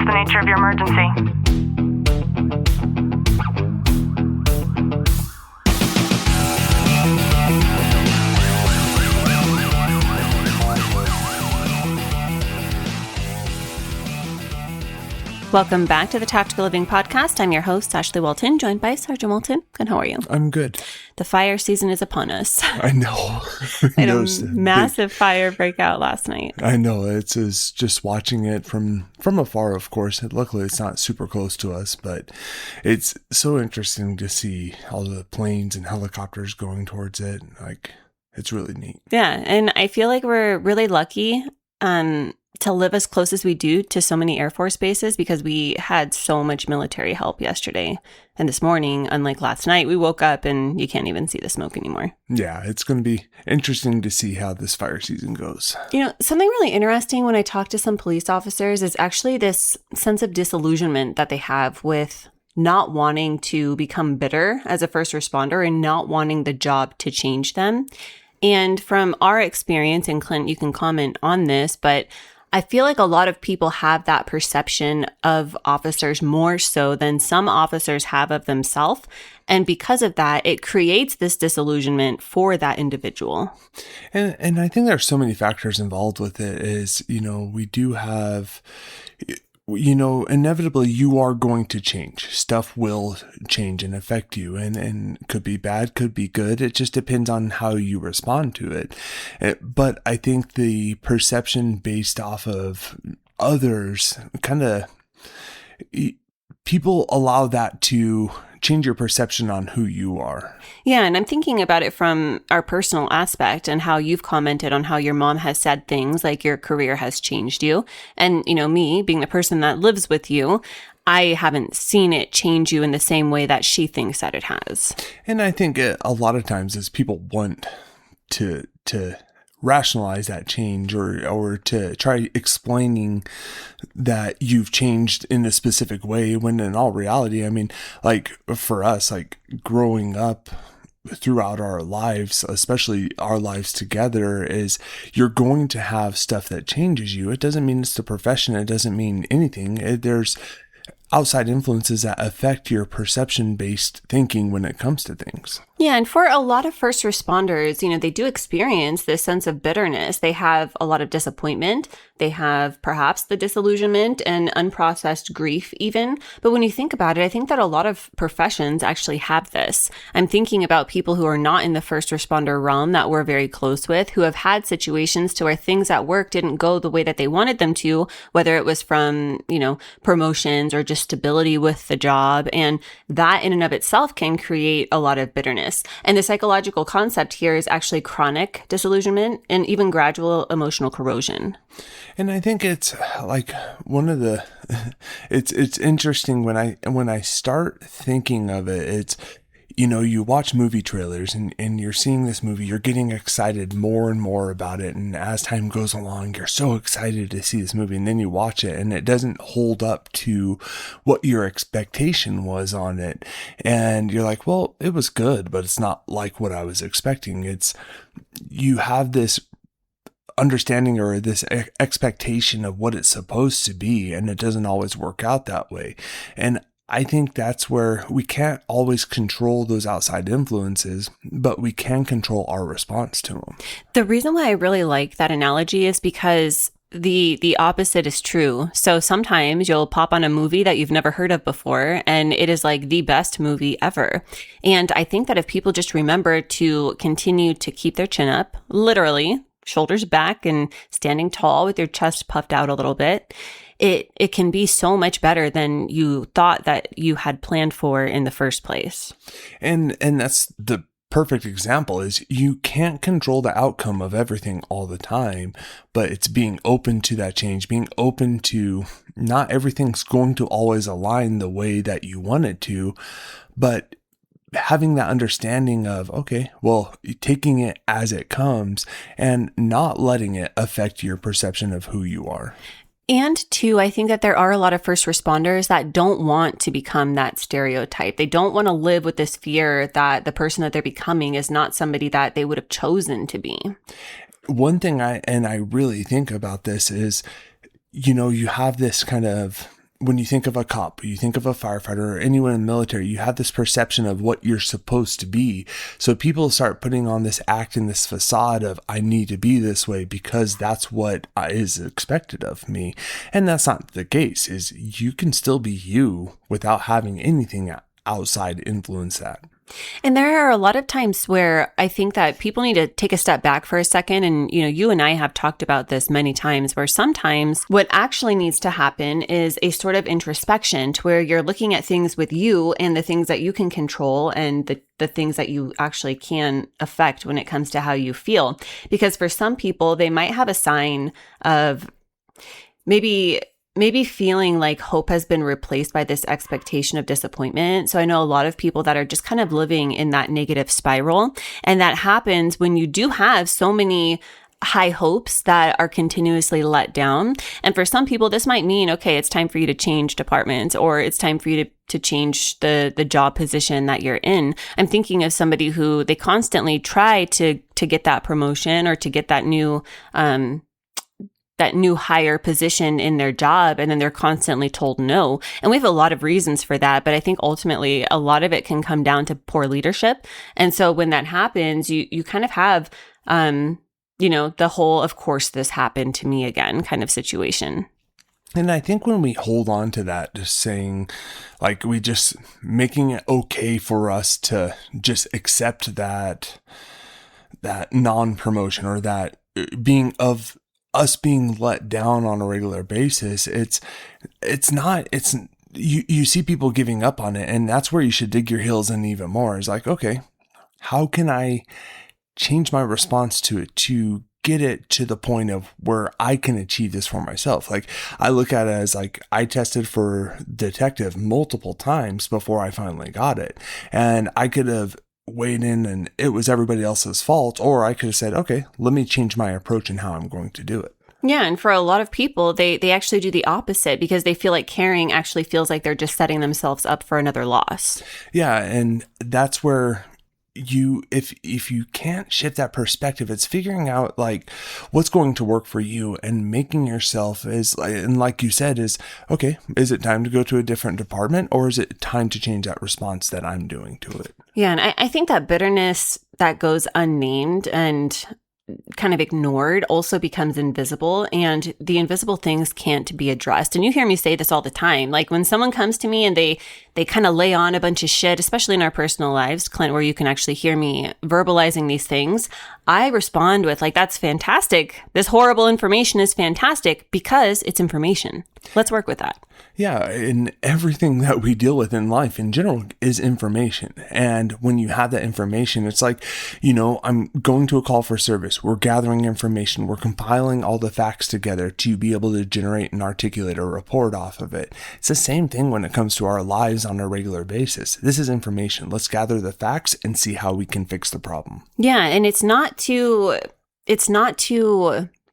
the nature of your emergency? Welcome back to the Tactical Living Podcast. I'm your host, Ashlie Walton, joined by Sergeant Walton. And how are you? I'm good. The fire season is upon us. I know. I had a massive fire breakout last night. I know. It's just watching it from afar, of course. Luckily, it's not super close to us, but it's so interesting to see all the planes and helicopters going towards it. Like, it's really neat. Yeah, and I feel like we're really lucky to live as close as we do to so many Air Force bases because we had so much military help yesterday. And this morning, unlike last night, we woke up and you can't even see the smoke anymore. Yeah, it's going to be interesting to see how this fire season goes. You know, something really interesting when I talk to some police officers is actually this sense of disillusionment that they have with not wanting to become bitter as a first responder and not wanting the job to change them. And from our experience, and Clint, you can comment on this, but I feel like a lot of people have that perception of officers more so than some officers have of themselves. And because of that, it creates this disillusionment for that individual. And I think there's so many factors involved with it is, we do have, inevitably you are going to change. Stuff will change and affect you and could be bad, could be good. It just depends on how you respond to it. But I think the perception based off of others people allow that to change your perception on who you are. Yeah, and I'm thinking about it from our personal aspect and how you've commented on how your mom has said things like your career has changed you. And, me being the person that lives with you, I haven't seen it change you in the same way that she thinks that it has. And I think a lot of times as people want to rationalize that change or to try explaining that you've changed in a specific way when in all reality, I mean, like for us, like growing up throughout our lives, especially our lives together, is you're going to have stuff that changes you. It doesn't mean it's the profession. It doesn't mean anything. There's outside influences that affect your perception-based thinking when it comes to things. Yeah, and for a lot of first responders, they do experience this sense of bitterness. They have a lot of disappointment. They have perhaps the disillusionment and unprocessed grief even. But when you think about it, I think that a lot of professions actually have this. I'm thinking about people who are not in the first responder realm that we're very close with, who have had situations to where things at work didn't go the way that they wanted them to, whether it was from, promotions or just stability with the job. And that in and of itself can create a lot of bitterness. And the psychological concept here is actually chronic disillusionment and even gradual emotional corrosion. And I think it's like one of the, it's interesting when I start thinking of it, it's, you watch movie trailers and you're seeing this movie, you're getting excited more and more about it. And as time goes along, you're so excited to see this movie. And then you watch it and it doesn't hold up to what your expectation was on it. And you're like, well, it was good, but it's not like what I was expecting. You have this understanding or this expectation of what it's supposed to be, and it doesn't always work out that way. And I think that's where we can't always control those outside influences, but we can control our response to them. The reason why I really like that analogy is because the opposite is true. So sometimes you'll pop on a movie that you've never heard of before, and it is like the best movie ever. And I think that if people just remember to continue to keep their chin up, literally, shoulders back and standing tall with your chest puffed out a little bit, it can be so much better than you thought that you had planned for in the first place. And that's the perfect example is you can't control the outcome of everything all the time, but it's being open to that change, being open to not everything's going to always align the way that you want it to, but having that understanding of, okay, well, taking it as it comes and not letting it affect your perception of who you are. And two, I think that there are a lot of first responders that don't want to become that stereotype. They don't want to live with this fear that the person that they're becoming is not somebody that they would have chosen to be. One thing I really think about this is, you have this kind of when you think of a cop, you think of a firefighter or anyone in the military, you have this perception of what you're supposed to be. So people start putting on this act and this facade of, I need to be this way because that's what is expected of me. And that's not the case. Is you can still be you without having anything outside influence that. And there are a lot of times where I think that people need to take a step back for a second. And, you and I have talked about this many times, where sometimes what actually needs to happen is a sort of introspection to where you're looking at things with you and the things that you can control and the things that you actually can affect when it comes to how you feel. Because for some people, they might have a sign of maybe feeling like hope has been replaced by this expectation of disappointment. So I know a lot of people that are just kind of living in that negative spiral. And that happens when you do have so many high hopes that are continuously let down. And for some people, this might mean, okay, it's time for you to change departments, or it's time for you to change the job position that you're in. I'm thinking of somebody who they constantly try to get that promotion or to get that new higher position in their job, and then they're constantly told no. And we have a lot of reasons for that, but I think ultimately a lot of it can come down to poor leadership. And so when that happens, you kind of have, the whole, of course, this happened to me again kind of situation. And I think when we hold on to that, just saying, like, we just making it okay for us to just accept that non-promotion or that being of us being let down on a regular basis, you see people giving up on it, and that's where you should dig your heels in even more. It's like, okay, how can I change my response to it to get it to the point of where I can achieve this for myself? Like, I look at it as like, I tested for detective multiple times before I finally got it, and I could have weighed in and it was everybody else's fault, or I could have said, okay, let me change my approach and how I'm going to do it. Yeah. And for a lot of people, they actually do the opposite because they feel like caring actually feels like they're just setting themselves up for another loss. Yeah. And that's where if you can't shift that perspective, it's figuring out like what's going to work for you and making yourself and like you said, is okay, is it time to go to a different department, or is it time to change that response that I'm doing to it? Yeah. And I think that bitterness that goes unnamed and kind of ignored also becomes invisible, and the invisible things can't be addressed. And you hear me say this all the time. Like when someone comes to me and they kind of lay on a bunch of shit, especially in our personal lives, Clint, where you can actually hear me verbalizing these things, I respond with like, that's fantastic. This horrible information is fantastic because it's information. Let's work with that. Yeah, and everything that we deal with in life in general is information. And when you have that information, it's like, I'm going to a call for service. We're gathering information. We're compiling all the facts together to be able to generate and articulate a report off of it. It's the same thing when it comes to our lives on a regular basis. This is information. Let's gather the facts and see how we can fix the problem. Yeah, and it's not to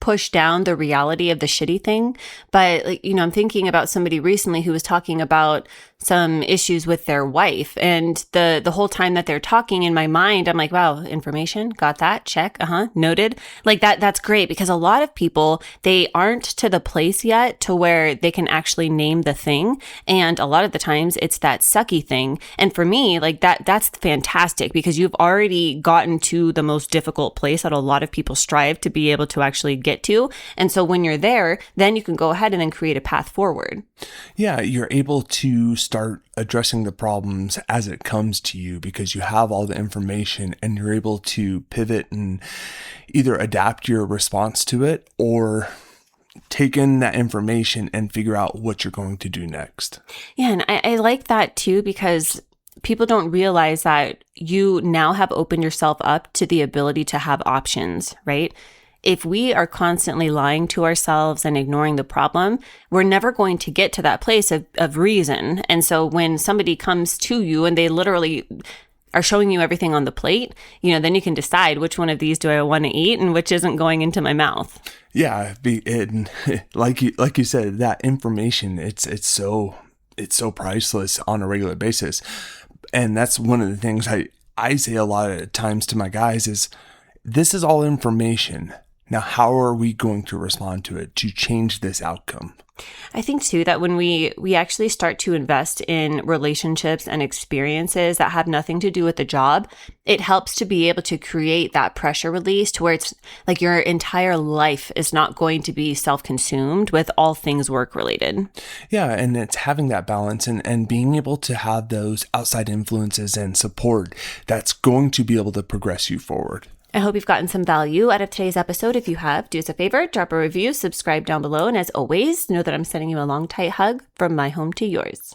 push down the reality of the shitty thing. But I'm thinking about somebody recently who was talking about some issues with their wife, and the whole time that they're talking, in my mind, I'm like, wow, information, got that, check, noted. Like that's great, because a lot of people, they aren't to the place yet to where they can actually name the thing, and a lot of the times it's that sucky thing. And for me, like that's fantastic, because you've already gotten to the most difficult place that a lot of people strive to be able to actually get to. And so when you're there, then you can go ahead and then create a path forward. Yeah, you're able to start addressing the problems as it comes to you because you have all the information, and you're able to pivot and either adapt your response to it or take in that information and figure out what you're going to do next. Yeah, and I like that too, because people don't realize that you now have opened yourself up to the ability to have options, right? If we are constantly lying to ourselves and ignoring the problem, we're never going to get to that place of reason. And so when somebody comes to you and they literally are showing you everything on the plate, then you can decide which one of these do I want to eat and which isn't going into my mouth. Yeah, like you said, that information, it's so priceless on a regular basis. And that's one of the things I say a lot of times to my guys is, this is all information. Now, how are we going to respond to it to change this outcome? I think too that when we actually start to invest in relationships and experiences that have nothing to do with the job, it helps to be able to create that pressure release to where it's like your entire life is not going to be self-consumed with all things work related. Yeah, and it's having that balance and being able to have those outside influences and support that's going to be able to progress you forward. I hope you've gotten some value out of today's episode. If you have, do us a favor, drop a review, subscribe down below. And as always, know that I'm sending you a long, tight hug from my home to yours.